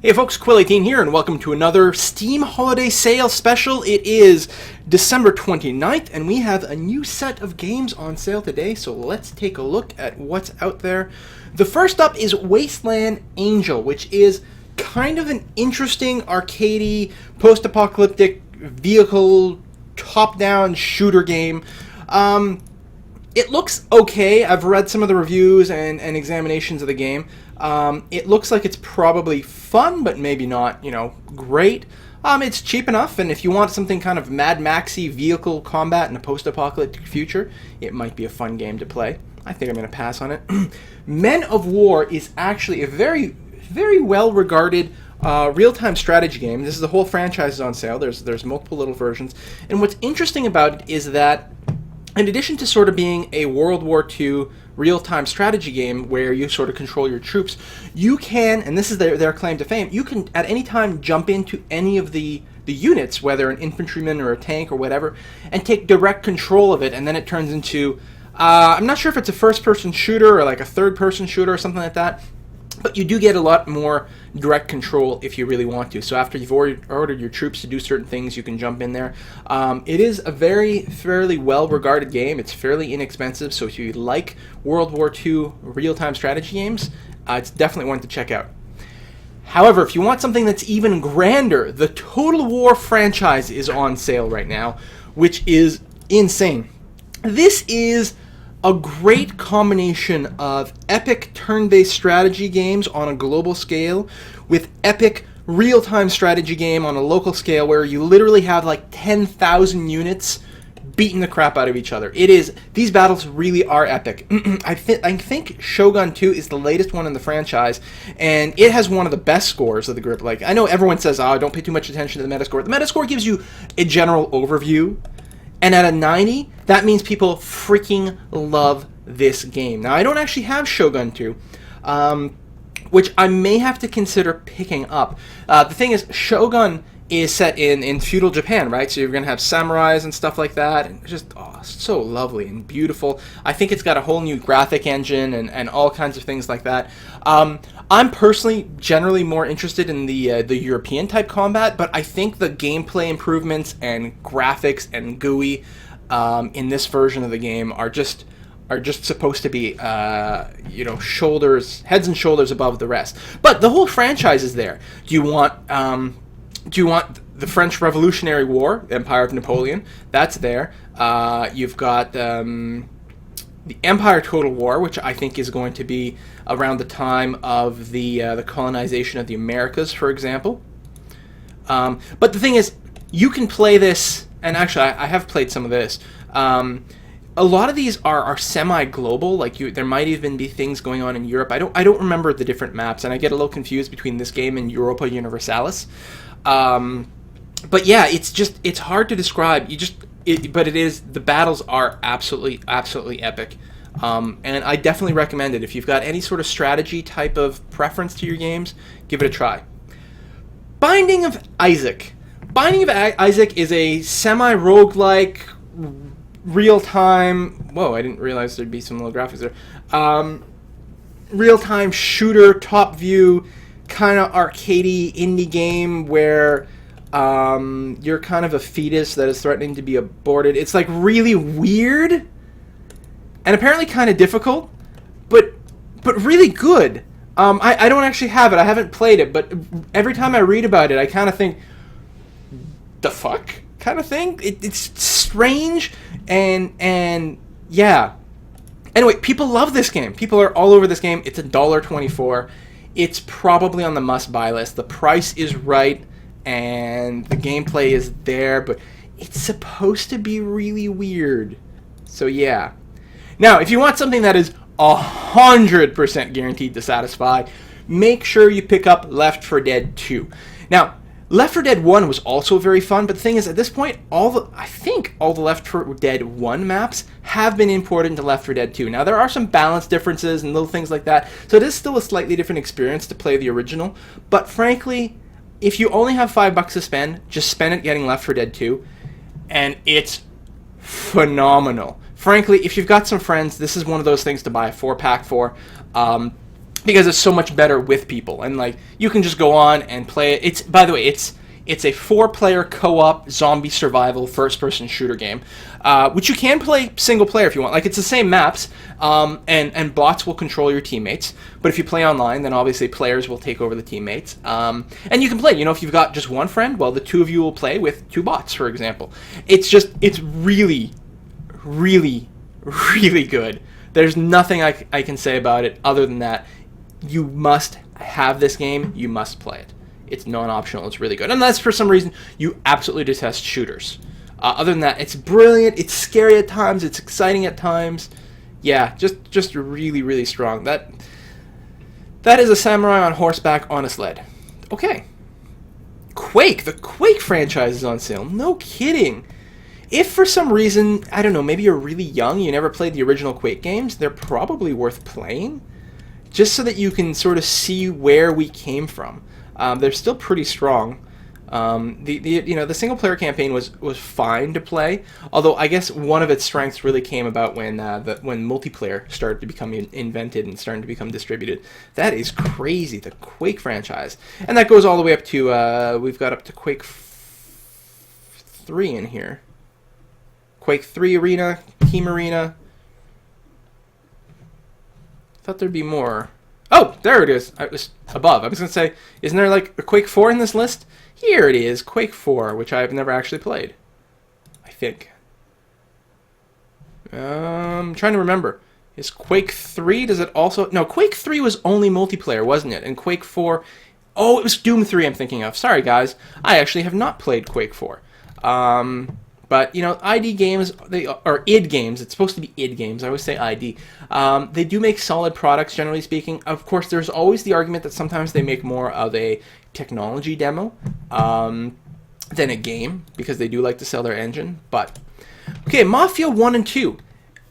Hey folks, Quill18 here, and welcome to another Steam Holiday Sale special. It is December 29th, and we have a new set of games on sale today, so let's take a look at what's out there. The first up is Wasteland Angel, which is kind of an interesting arcadey, post-apocalyptic vehicle, top-down shooter game. It looks okay. I've read some of the reviews and examinations of the game. It looks like it's probably fun, but maybe not, great. It's cheap enough, and if you want something kind of Mad Maxy vehicle combat in a post-apocalyptic future, it might be a fun game to play. I think I'm going to pass on it. Men of War is actually a very, very well-regarded real-time strategy game. This is the whole franchise is on sale. There's multiple little versions, and what's interesting about it is that in addition to sort of being a World War II real-time strategy game where you sort of control your troops, you can, and this is their claim to fame, you can at any time jump into any of the units, whether an infantryman or a tank or whatever, and take direct control of it, and then it turns into, I'm not sure if it's a first-person shooter or like a third-person shooter or something like that, but you do get a lot more direct control if you really want to. So after you've ordered your troops to do certain things, you can jump in there. It is a fairly well-regarded game. It's fairly inexpensive, so if you like World War II real-time strategy games, it's definitely one to check out. However, if you want something that's even grander, the Total War franchise is on sale right now, which is insane. This is a great combination of epic turn-based strategy games on a global scale with epic real-time strategy game on a local scale where you literally have like 10,000 units beating the crap out of each other. These battles really are epic. I think Shogun 2 is the latest one in the franchise, and it has one of the best scores of the group. Like, I know everyone says, don't pay too much attention to the Metascore. The Metascore gives you a general overview, and at a 90, that means people freaking love this game. Now, I don't actually have Shogun 2, which I may have to consider picking up. The thing is, Shogun is set in feudal Japan, right? So you're going to have samurais and stuff like that. And it's just, so lovely and beautiful. I think it's got a whole new graphic engine and all kinds of things like that. I'm personally generally more interested in the European type combat, but I think the gameplay improvements and graphics and GUI in this version of the game are just supposed to be heads and shoulders above the rest. But the whole franchise is there. Do you want the French Revolutionary War, Empire of Napoleon? That's there. You've got the Empire Total War, which I think is going to be around the time of the colonization of the Americas, for example. But the thing is, you can play this, and actually I have played some of this. A lot of these are semi-global. Like there might even be things going on in Europe. I don't remember the different maps, and I get a little confused between this game and Europa Universalis. But yeah, it's hard to describe. But the battles are absolutely epic. And I definitely recommend it. If you've got any sort of strategy type of preference to your games, give it a try. Binding of Isaac. Binding of Isaac is a semi-roguelike, real-time... Whoa, I didn't realize there'd be some little graphics there. Real-time shooter, top view, kind of arcadey indie game where you're kind of a fetus that is threatening to be aborted. It's like really weird and apparently kind of difficult, but really good. I don't actually have it. I haven't played it, but every time I read about it, I kind of think, the fuck kind of thing. It's strange and yeah. Anyway, people love this game. People are all over this game. It's $1.24. It's probably on the must-buy list. The price is right, and the gameplay is there, but it's supposed to be really weird. So yeah. Now, if you want something that is 100% guaranteed to satisfy, make sure you pick up Left 4 Dead 2. Now, Left 4 Dead 1 was also very fun, but the thing is, at this point, I think all the Left 4 Dead 1 maps have been imported into Left 4 Dead 2. Now, there are some balance differences and little things like that, so it is still a slightly different experience to play the original, but frankly, if you only have $5 to spend, just spend it getting Left 4 Dead 2, and it's phenomenal. Frankly, if you've got some friends, this is one of those things to buy a 4-pack for. because it's so much better with people, and like you can just go on and play it. It's, by the way, it's a 4-player co-op zombie survival first-person shooter game, which you can play single player if you want. Like, it's the same maps, and bots will control your teammates. But if you play online, then obviously players will take over the teammates. And you can play. You know, if you've got just one friend, well, the two of you will play with 2 bots, for example. It's really, really, really good. There's nothing I can say about it other than that. You must have this game. You must play it. It's non-optional. It's really good. Unless for some reason you absolutely detest shooters. Other than that, it's brilliant. It's scary at times. It's exciting at times. Yeah, just really, really strong. That is a samurai on horseback on a sled. Okay. Quake. The Quake franchise is on sale. No kidding. If for some reason, I don't know, maybe you're really young, you never played the original Quake games, they're probably worth playing. Just so that you can sort of see where we came from. They're still pretty strong. The single player campaign was fine to play, although I guess one of its strengths really came about when multiplayer started to become invented and started to become distributed. That is crazy, the Quake franchise, and that goes all the way up to we've got up to Quake 3 in here. Quake 3 Arena, Team Arena. Thought there'd be more. Oh, there it is. It was above. I was going to say, isn't there like a Quake 4 in this list? Here it is, Quake 4, which I've never actually played. I think. I'm trying to remember. Is Quake 3, does it also... No, Quake 3 was only multiplayer, wasn't it? And Quake 4... Oh, it was Doom 3 I'm thinking of. Sorry, guys. I actually have not played Quake 4. But, you know, ID games, or id games, it's supposed to be id games, I always say ID, they do make solid products, generally speaking. Of course, there's always the argument that sometimes they make more of a technology demo than a game, because they do like to sell their engine. But, okay, Mafia 1 and 2.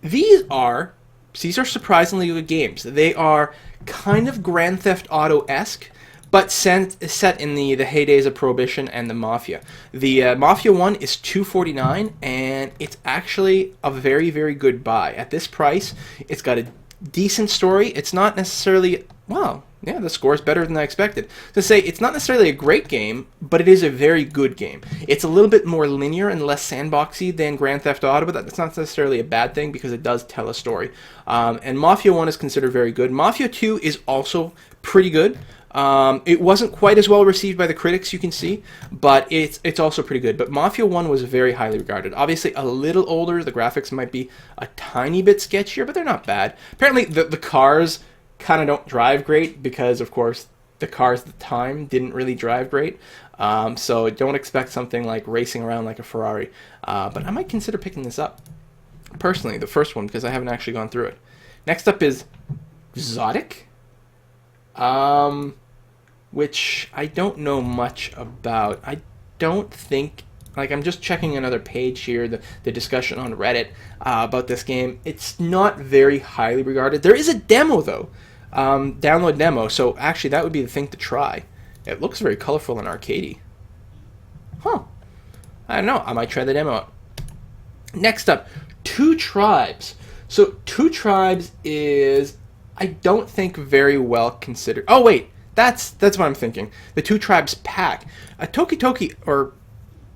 These are surprisingly good games. They are kind of Grand Theft Auto-esque, but set in the heydays of Prohibition and the Mafia. The Mafia 1 is $2.49, and it's actually a very, very good buy. At this price, it's got a decent story. It's not necessarily... Well, yeah, the score is better than I expected. To say, it's not necessarily a great game, but it is a very good game. It's a little bit more linear and less sandboxy than Grand Theft Auto, but that's not necessarily a bad thing because it does tell a story. And Mafia 1 is considered very good. Mafia 2 is also pretty good. It wasn't quite as well received by the critics, you can see, but it's also pretty good. But Mafia 1 was very highly regarded. Obviously, a little older. The graphics might be a tiny bit sketchier, but they're not bad. Apparently, the cars kind of don't drive great because, of course, the cars at the time didn't really drive great. So don't expect something like racing around like a Ferrari. But I might consider picking this up. Personally, the first one, because I haven't actually gone through it. Next up is Zodic. Which I don't know much about. I don't think, like, I'm just checking another page here, the discussion on Reddit about this game. It's not very highly regarded. There is a demo, though. Download demo, so actually that would be the thing to try. It looks very colorful and arcadey. Huh. I don't know. I might try the demo out. Next up, Two Tribes. So, Two Tribes is, I don't think, very well considered. Oh, wait. That's what I'm thinking. The Two Tribes pack. A Toki-Toki, or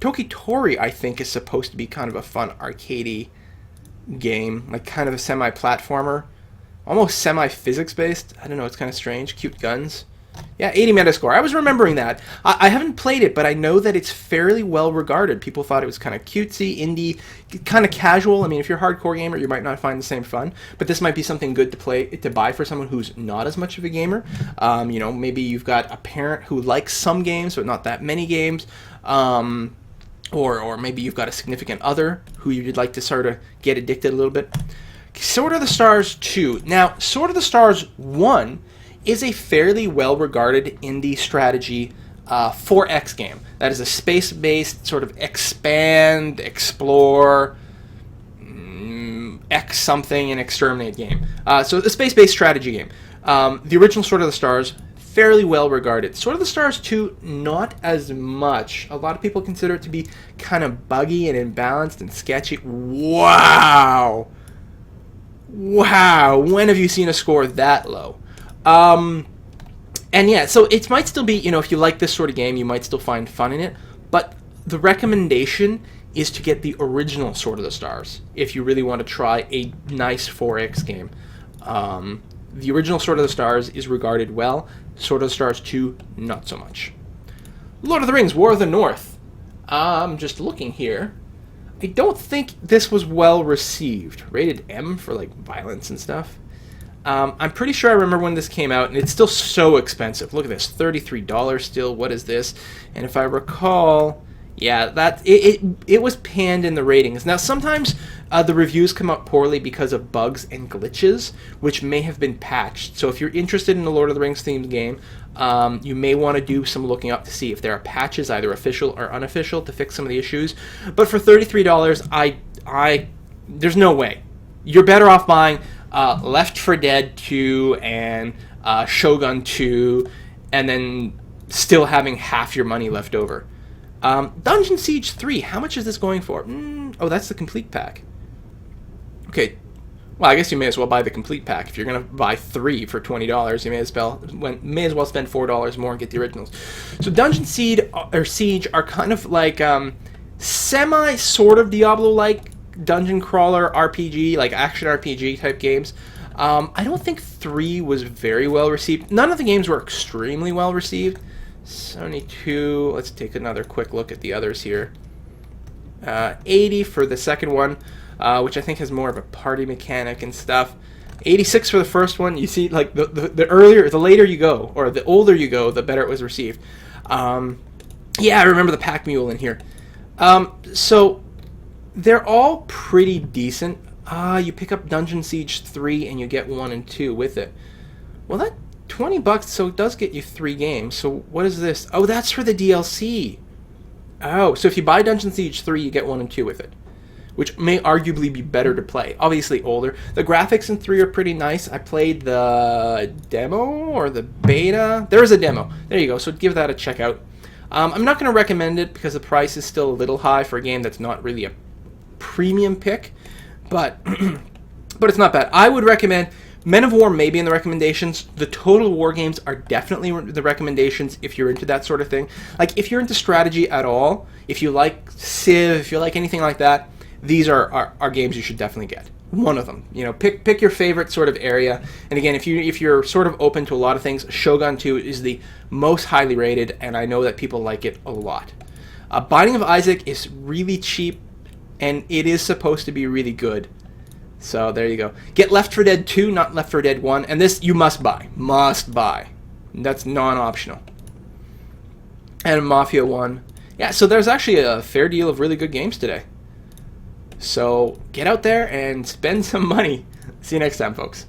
Toki-Tori, I think, is supposed to be kind of a fun arcadey game. Like, kind of a semi-platformer. Almost semi-physics-based. I don't know, it's kind of strange. Cute guns. Yeah, 80 Metascore. I was remembering that. I haven't played it, but I know that it's fairly well regarded. People thought it was kind of cutesy, indie, kind of casual. I mean, if you're a hardcore gamer, you might not find the same fun, but this might be something good to buy for someone who's not as much of a gamer. You know, maybe you've got a parent who likes some games, but not that many games. Or maybe you've got a significant other who you'd like to sort of get addicted a little bit. Sword of the Stars 2. Now, Sword of the Stars 1 is a fairly well-regarded indie strategy 4X game. That is a space-based sort of expand, explore, X something, and exterminate game. So a space-based strategy game. The original Sword of the Stars, fairly well-regarded. Sword of the Stars 2, not as much. A lot of people consider it to be kind of buggy and imbalanced and sketchy. Wow! Wow! When have you seen a score that low? And yeah, so it might still be, if you like this sort of game, you might still find fun in it. But the recommendation is to get the original Sword of the Stars if you really want to try a nice 4X game. The original Sword of the Stars is regarded well. Sword of the Stars 2, not so much. Lord of the Rings, War of the North. I'm just looking here. I don't think this was well received. Rated M for like violence and stuff. I'm pretty sure I remember when this came out, and it's still so expensive. Look at this, $33 still. What is this? And if I recall, yeah, that it was panned in the ratings. Now, sometimes the reviews come out poorly because of bugs and glitches, which may have been patched. So if you're interested in the Lord of the Rings themed game, you may want to do some looking up to see if there are patches, either official or unofficial, to fix some of the issues. But for $33, there's no way. You're better off buying Left 4 Dead 2 and Shogun 2, and then still having half your money left over. Dungeon Siege 3, how much is this going for? Oh, that's the complete pack. Okay, well, I guess you may as well buy the complete pack. If you're going to buy 3 for $20, you may as well spend $4 more and get the originals. So Dungeon Siege are kind of like sort of Diablo-like dungeon crawler RPG, like action RPG type games. I don't think 3 was very well received. None of the games were extremely well received. 72. Let's take another quick look at the others here. 80 for the second one, which I think has more of a party mechanic and stuff. 86 for the first one. You see, like the later you go, or the older you go, the better it was received. Yeah, I remember the pack mule in here. So they're all pretty decent. You pick up Dungeon Siege 3 and you get 1 and 2 with it. Well, that $20, so it does get you 3 games. So what is this? Oh, that's for the DLC. Oh, so if you buy Dungeon Siege 3, you get 1 and 2 with it, which may arguably be better to play. Obviously older. The graphics in 3 are pretty nice. I played the demo or the beta. There is a demo. There you go. So give that a check out. I'm not going to recommend it because the price is still a little high for a game that's not really a premium pick, but but it's not bad. I would recommend Men of War, maybe in the recommendations. The Total War games are definitely the recommendations if you're into that sort of thing. Like, if you're into strategy at all, if you like Civ, if you like anything like that, these are games you should definitely get. One of them. Pick your favorite sort of area. And again, if you're sort of open to a lot of things, Shogun 2 is the most highly rated, and I know that people like it a lot. Binding of Isaac is really cheap, and it is supposed to be really good. So there you go. Get Left 4 Dead 2, not Left 4 Dead 1. And this you must buy. Must buy. That's non-optional. And Mafia 1. Yeah, so there's actually a fair deal of really good games today. So get out there and spend some money. See you next time, folks.